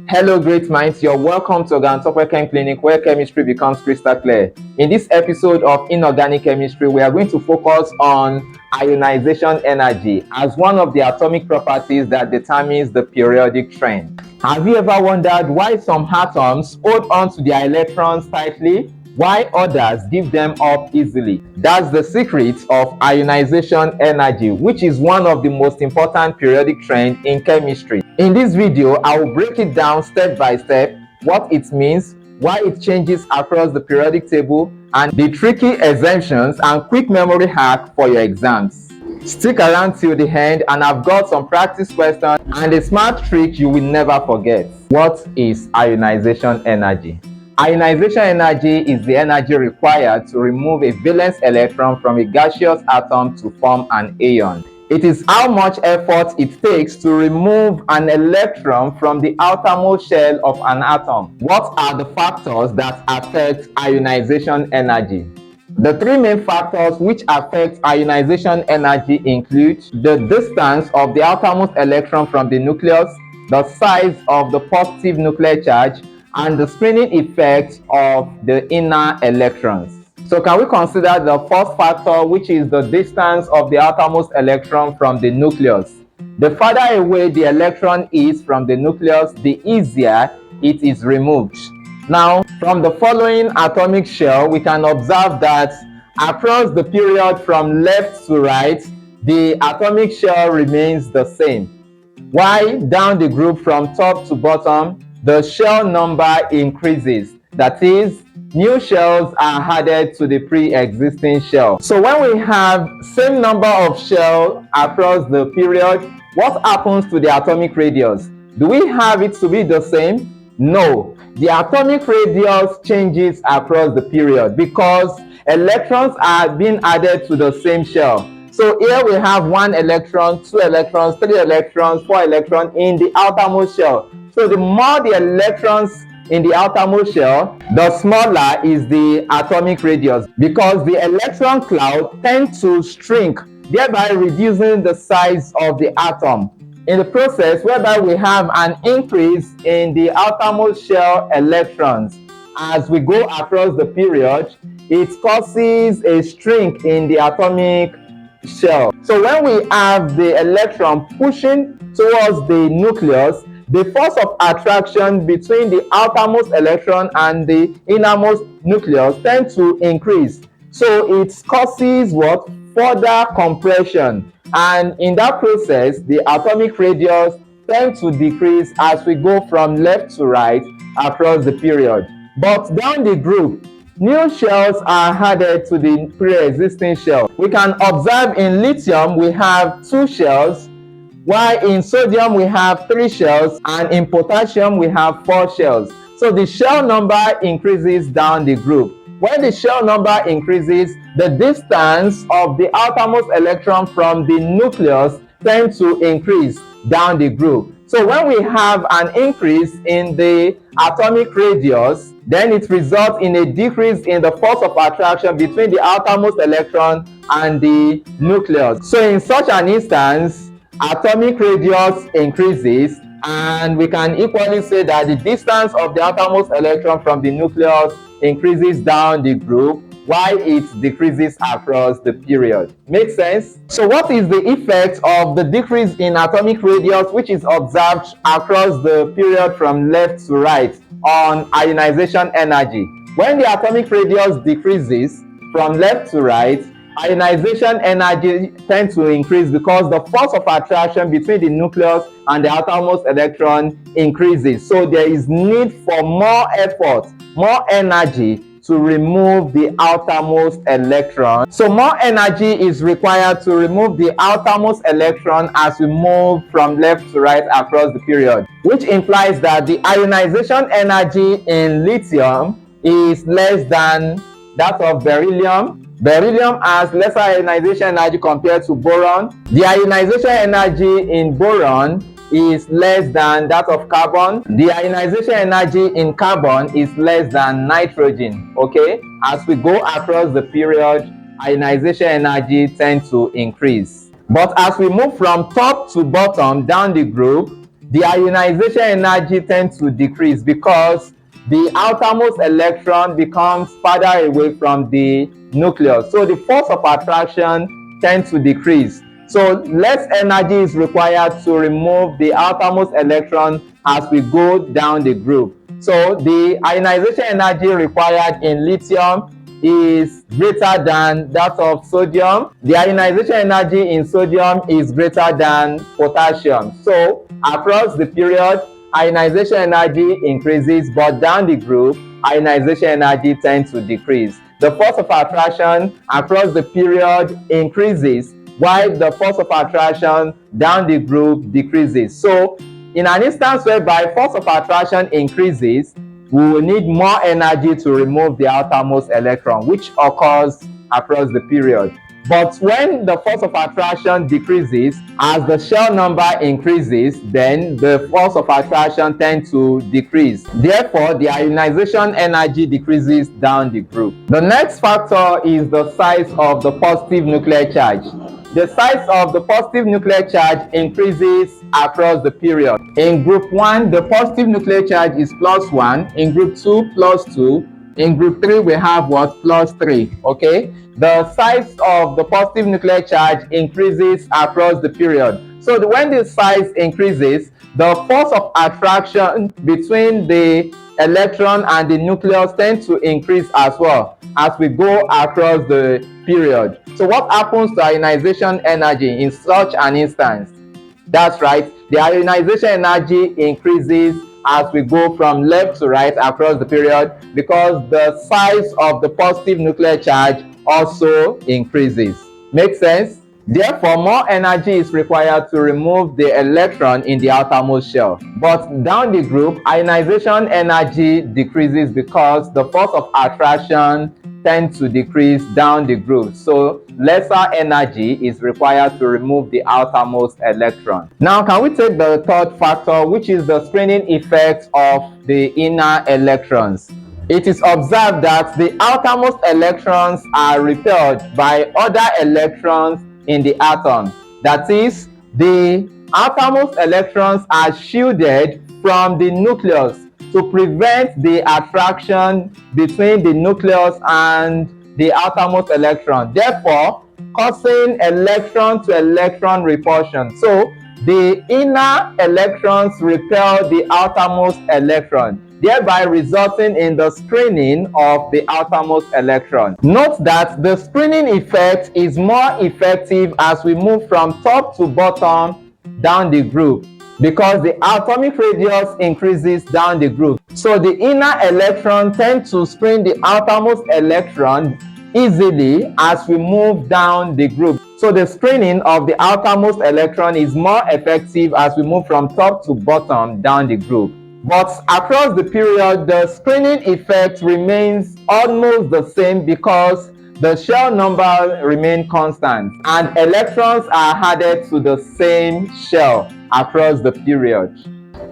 Hello great minds, you're welcome to Organotope Chem Clinic, where chemistry becomes crystal clear. In this episode of Inorganic Chemistry, we are going to focus on ionization energy as one of the atomic properties that determines the periodic trend. Have you ever wondered why some atoms hold on to their electrons tightly, while others give them up easily? That's the secret of ionization energy, which is one of the most important periodic trends in chemistry. In this video, I will break it down step by step, what it means, why it changes across the periodic table, and the tricky exemptions and quick memory hack for your exams. Stick around till the end, and I've got some practice questions and a smart trick you will never forget. What is ionization energy? Ionization energy is the energy required to remove a valence electron from a gaseous atom to form an ion. It is how much effort it takes to remove an electron from the outermost shell of an atom. What are the factors that affect ionization energy? The three main factors which affect ionization energy include the distance of the outermost electron from the nucleus, the size of the positive nuclear charge, and the screening effect of the inner electrons. So can we consider the first factor, which is the distance of the outermost electron from the nucleus? The farther away the electron is from the nucleus, the easier it is removed. Now, from the following atomic shell, we can observe that across the period from left to right, the atomic shell remains the same. While down the group from top to bottom, the shell number increases. That is, new shells are added to the pre-existing shell. So when we have same number of shells across the period, what happens to the atomic radius? Do we have it to be the same? No. The atomic radius changes across the period because electrons are being added to the same shell. So here we have 1 electron, 2 electrons, 3 electrons, 4 electrons in the outermost shell. So the more the electrons in the outermost shell, the smaller is the atomic radius, because the electron cloud tends to shrink, thereby reducing the size of the atom. In the process, whereby we have an increase in the outermost shell electrons as we go across the period, it causes a shrink in the atomic shell. So when we have the electron pushing towards the nucleus, the force of attraction between the outermost electron and the innermost nucleus tends to increase. So it causes what? Further compression. And in that process, the atomic radius tends to decrease as we go from left to right across the period. But down the group, new shells are added to the pre-existing shell. We can observe in lithium we have 2 shells, while in sodium we have 3 shells, and in potassium we have 4 shells. So the shell number increases down the group. When the shell number increases, the distance of the outermost electron from the nucleus tends to increase down the group. So when we have an increase in the atomic radius, then it results in a decrease in the force of attraction between the outermost electron and the nucleus. So in such an instance, atomic radius increases, and we can equally say that the distance of the outermost electron from the nucleus increases down the group while it decreases across the period. Make sense? So what is the effect of the decrease in atomic radius which is observed across the period from left to right on ionization energy? When the atomic radius decreases from left to right, ionization energy tends to increase because the force of attraction between the nucleus and the outermost electron increases. So there is need for more effort, more energy to remove the outermost electron. So more energy is required to remove the outermost electron as we move from left to right across the period, which implies that the ionization energy in lithium is less than that of beryllium. Beryllium has lesser ionization energy compared to boron. The ionization energy in boron is less than that of carbon. The ionization energy in carbon is less than nitrogen. Okay, as we go across the period, ionization energy tends to increase. But as we move from top to bottom down the group, the ionization energy tends to decrease because the outermost electron becomes farther away from the nucleus. So the force of attraction tends to decrease. So less energy is required to remove the outermost electron as we go down the group. So the ionization energy required in lithium is greater than that of sodium. The ionization energy in sodium is greater than potassium. So across the period, ionization energy increases, but down the group, ionization energy tends to decrease. The force of attraction across the period increases, while the force of attraction down the group decreases. So in an instance whereby force of attraction increases, we will need more energy to remove the outermost electron, which occurs across the period. But when the force of attraction decreases, as the shell number increases, then the force of attraction tends to decrease. Therefore, the ionization energy decreases down the group. The next factor is the size of the positive nuclear charge. The size of the positive nuclear charge increases across the period. In group 1, the positive nuclear charge is +1. In group 2, +2. In group 3, we have what? +3. Okay? The size of the positive nuclear charge increases across the period. So when the size increases, the force of attraction between the electron and the nucleus tends to increase as well as we go across the period. So what happens to ionization energy in such an instance? That's right, the ionization energy increases as we go from left to right across the period because the size of the positive nuclear charge also increases. Make sense? Therefore, more energy is required to remove the electron in the outermost shell. But down the group, ionization energy decreases because the force of attraction tends to decrease down the group. So lesser energy is required to remove the outermost electron. Now, can we take the third factor, which is the screening effect of the inner electrons? It is observed that the outermost electrons are repelled by other electrons in the atom. That is, the outermost electrons are shielded from the nucleus to prevent the attraction between the nucleus and the outermost electron, therefore causing electron to electron repulsion. So the inner electrons repel the outermost electron, thereby resulting in the screening of the outermost electron. Note that the screening effect is more effective as we move from top to bottom down the group, because the atomic radius increases down the group. So the inner electron tends to screen the outermost electron easily as we move down the group. So the screening of the outermost electron is more effective as we move from top to bottom down the group. But across the period, the screening effect remains almost the same because the shell number remains constant and electrons are added to the same shell across the period.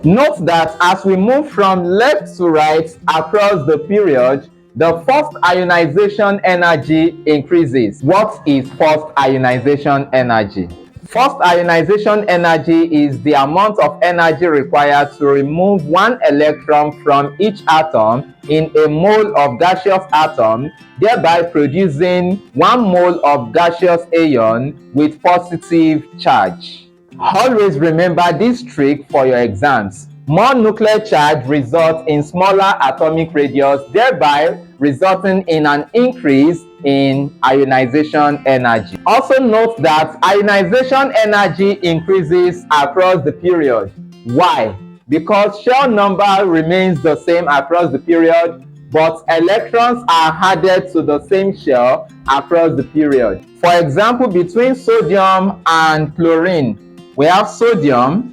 Note that as we move from left to right across the period, the first ionization energy increases. What is first ionization energy? First ionization energy is the amount of energy required to remove one electron from each atom in a mole of gaseous atom, thereby producing 1 mole of gaseous ion with positive charge. Always remember this trick for your exams. More nuclear charge results in smaller atomic radius, thereby resulting in an increase in ionization energy. Also note that ionization energy increases across the period. Why? Because shell number remains the same across the period, but electrons are added to the same shell across the period. For example, between sodium and chlorine, we have sodium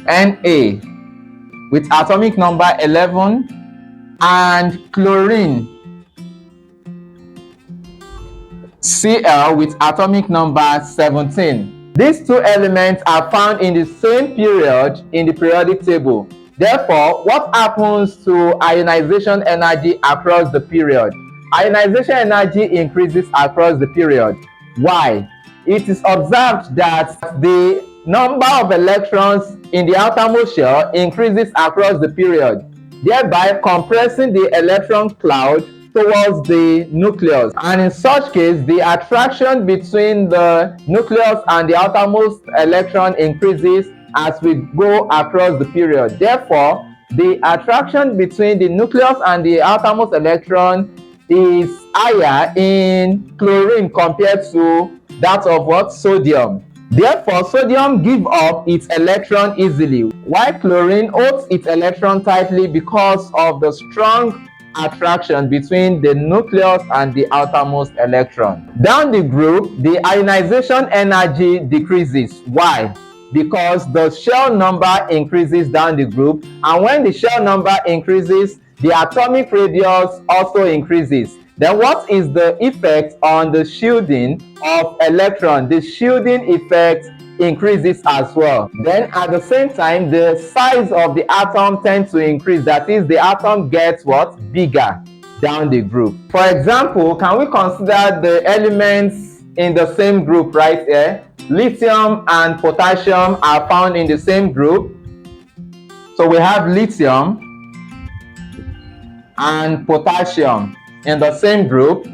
Na with atomic number 11 and chlorine Cl with atomic number 17. These two elements are found in the same period in the periodic table. Therefore, what happens to ionization energy across the period? Ionization energy increases across the period. Why? It is observed that the number of electrons in the outermost shell increases across the period, thereby compressing the electron cloud towards the nucleus. And in such case, the attraction between the nucleus and the outermost electron increases as we go across the period. Therefore, the attraction between the nucleus and the outermost electron is higher in chlorine compared to that of what? Sodium. Therefore, sodium gives up its electron easily, while chlorine holds its electron tightly because of the strong attraction between the nucleus and the outermost electron. Down the group, the ionization energy decreases. Why? Because the shell number increases down the group, and when the shell number increases, the atomic radius also increases. Then what is the effect on the shielding of electron? The shielding effect increases as well. Then at the same time, the size of the atom tends to increase. That is, the atom gets what? Bigger down the group. For example, can we consider the elements in the same group right here? Lithium and potassium are found in the same group. So we have lithium and potassium in the same group.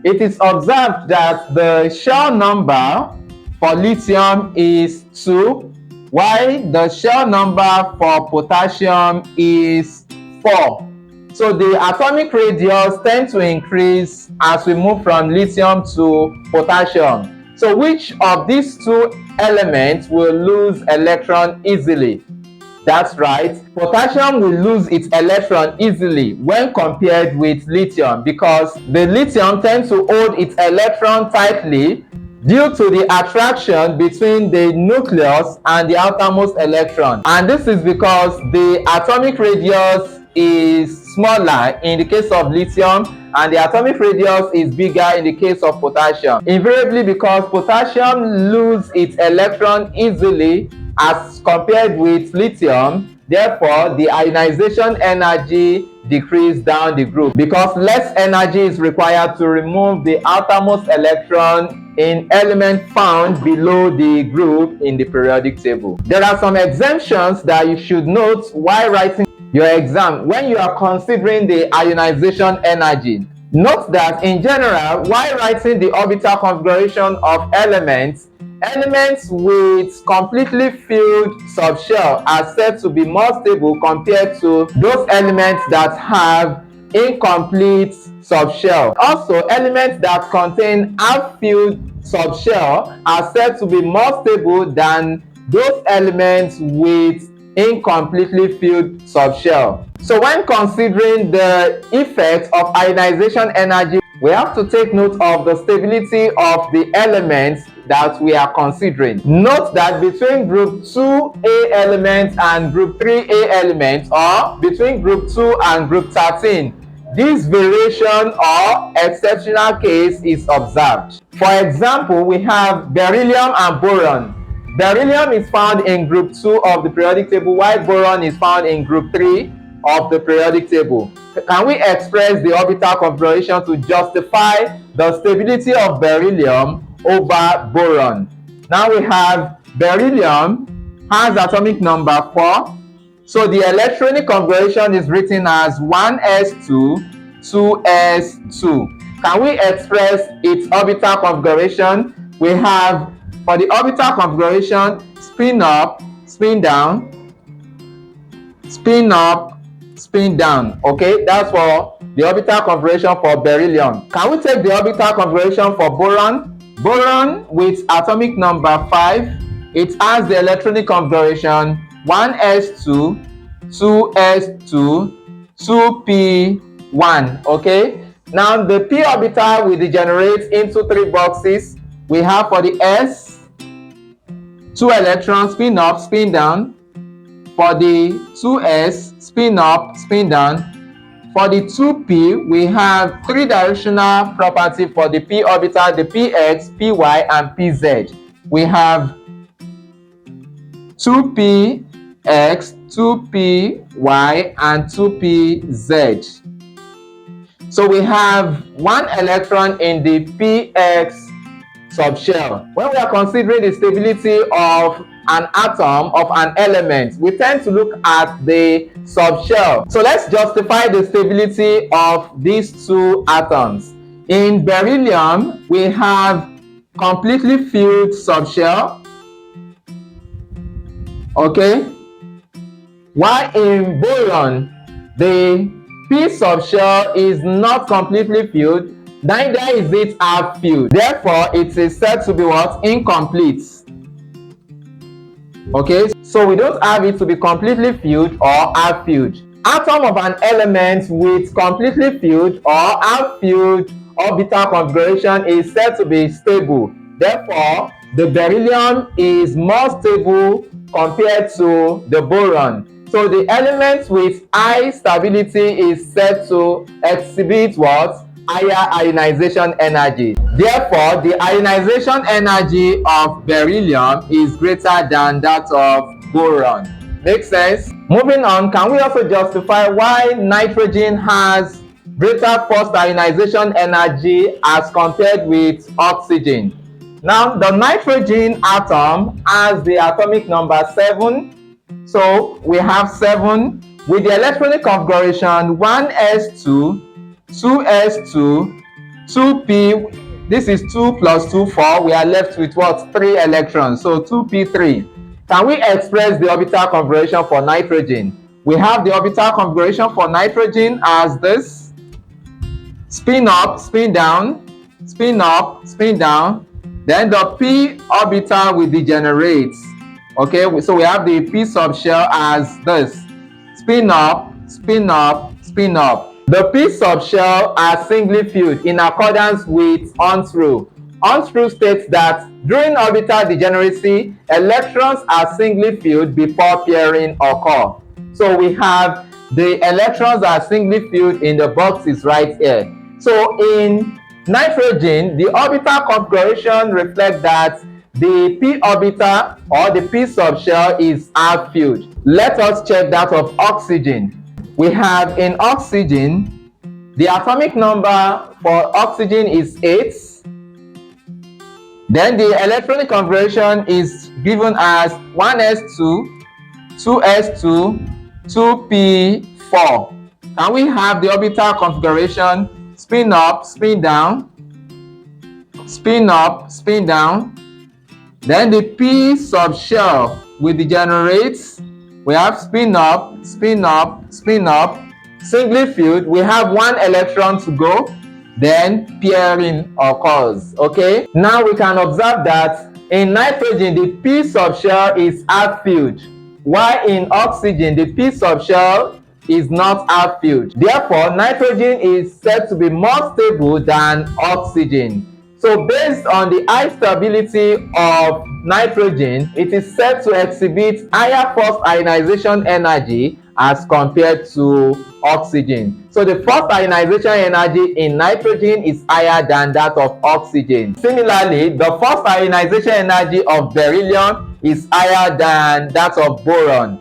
It is observed that the shell number for lithium is 2, while the shell number for potassium is 4. So the atomic radius tends to increase as we move from lithium to potassium. So which of these two elements will lose electron easily? That's right, potassium will lose its electron easily when compared with lithium, because the lithium tends to hold its electron tightly due to the attraction between the nucleus and the outermost electron. And this is because the atomic radius is smaller in the case of lithium and the atomic radius is bigger in the case of potassium. Invariably, because potassium loses its electron easily as compared with lithium, therefore the ionization energy decreases down the group because less energy is required to remove the outermost electron in element found below the group in the periodic table. There are some exemptions that you should note while writing your exam when you are considering the ionization energy. Note that in general, while writing the orbital configuration of elements with completely filled subshell are said to be more stable compared to those elements that have incomplete subshell. Also, elements that contain half-filled subshell are said to be more stable than those elements with incompletely filled subshell. So when considering the effect of ionization energy, we have to take note of the stability of the elements that we are considering. Note that between group 2A elements and group 3A elements, or between group 2 and group 13, this variation or exceptional case is observed. For example, we have beryllium and boron. Beryllium is found in group 2 of the periodic table, while boron is found in group 3 of the periodic table. Can we express the orbital configuration to justify the stability of beryllium over boron? Now we have beryllium has atomic number 4. So the electronic configuration is written as 1s2, 2s2. Can we express its orbital configuration? We have, for the orbital configuration, spin up, spin down, spin up, spin down. Okay, that's for the orbital configuration for beryllium. Can we take the orbital configuration for boron? Boron with atomic number 5, it has the electronic configuration 1s2, 2s2, 2p1. Okay, now the p orbital will degenerate into 3 boxes. We have for the s, 2 electrons, spin up, spin down. For the 2s, spin up, spin down. For the 2p, we have 3 directional property for the p orbital, the px, py, and pz. We have 2px, 2py, and 2pz. So we have 1 electron in the px subshell. When we are considering the stability of an atom of an element, we tend to look at the subshell. So let's justify the stability of these two atoms. In beryllium, we have completely filled subshell, okay? While in boron, the p subshell is not completely filled, neither is it half filled. Therefore, it is said to be what? Incomplete. Okay, so we don't have it to be completely filled or half filled. Atom of an element with completely filled or half filled orbital configuration is said to be stable. Therefore, the beryllium is more stable compared to the boron. So the element with high stability is said to exhibit what? Higher ionization energy. Therefore, the ionization energy of beryllium is greater than that of boron. Make sense? Moving on, can we also justify why nitrogen has greater first ionization energy as compared with oxygen? Now, the nitrogen atom has the atomic number 7. So we have 7 with the electronic configuration 1s2, 2s2, 2p. This is 2 plus 2, 4. We are left with what? 3 electrons. So 2p3. Can we express the orbital configuration for nitrogen? We have the orbital configuration for nitrogen as this: spin up, spin down, spin up, spin down. Then the p orbital will degenerate. Okay, so we have the p subshell as this: spin up, spin up, spin up. The p subshell are singly filled in accordance with Hund's rule. Hund's rule states that during orbital degeneracy, electrons are singly filled before pairing occur. So we have the electrons are singly filled in the boxes right here. So in nitrogen, the orbital configuration reflects that the p orbital or the p subshell is half filled. Let us check that of oxygen. We have in oxygen, the atomic number for oxygen is 8. Then the electronic configuration is given as 1s2, 2s2, 2p4. Can we have the orbital configuration? Spin up, spin down, spin up, spin down. Then the p subshell will degenerate. We have spin up, spin up, spin up, singly filled. We have 1 electron to go. Then pairing occurs. Okay, now we can observe that in nitrogen the p subshell is half filled, while in oxygen the p subshell is not half filled. Therefore, nitrogen is said to be more stable than oxygen. So based on the high stability of nitrogen, it is said to exhibit higher first ionization energy as compared to oxygen. So the first ionization energy in nitrogen is higher than that of oxygen. Similarly, the first ionization energy of beryllium is higher than that of boron.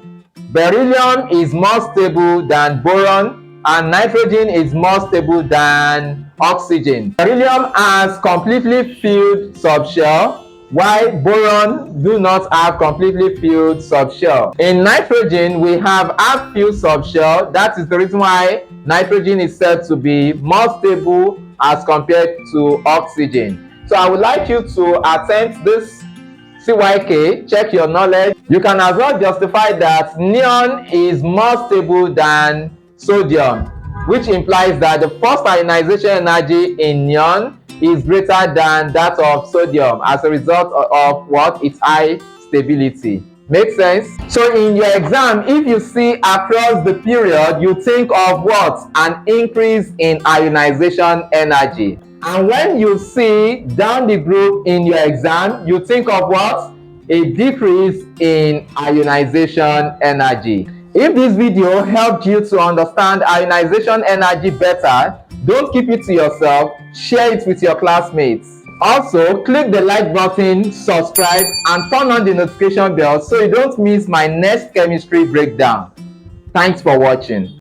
Beryllium is more stable than boron, and nitrogen is more stable than oxygen. Beryllium has completely filled subshell, while boron do not have completely filled subshell. In nitrogen, we have half filled subshell. That is the reason why nitrogen is said to be more stable as compared to oxygen. So I would like you to attempt this CYK, check your knowledge. You can as well justify that neon is more stable than sodium, which implies that the first ionization energy in neon is greater than that of sodium as a result of what? Its high stability. Make sense? So in your exam, if you see across the period, you think of what? An increase in ionization energy. And when you see down the group in your exam, you think of what? A decrease in ionization energy. If this video helped you to understand ionization energy better, don't keep it to yourself, share it with your classmates. Also, click the like button, subscribe, and turn on the notification bell so you don't miss my next chemistry breakdown. Thanks for watching.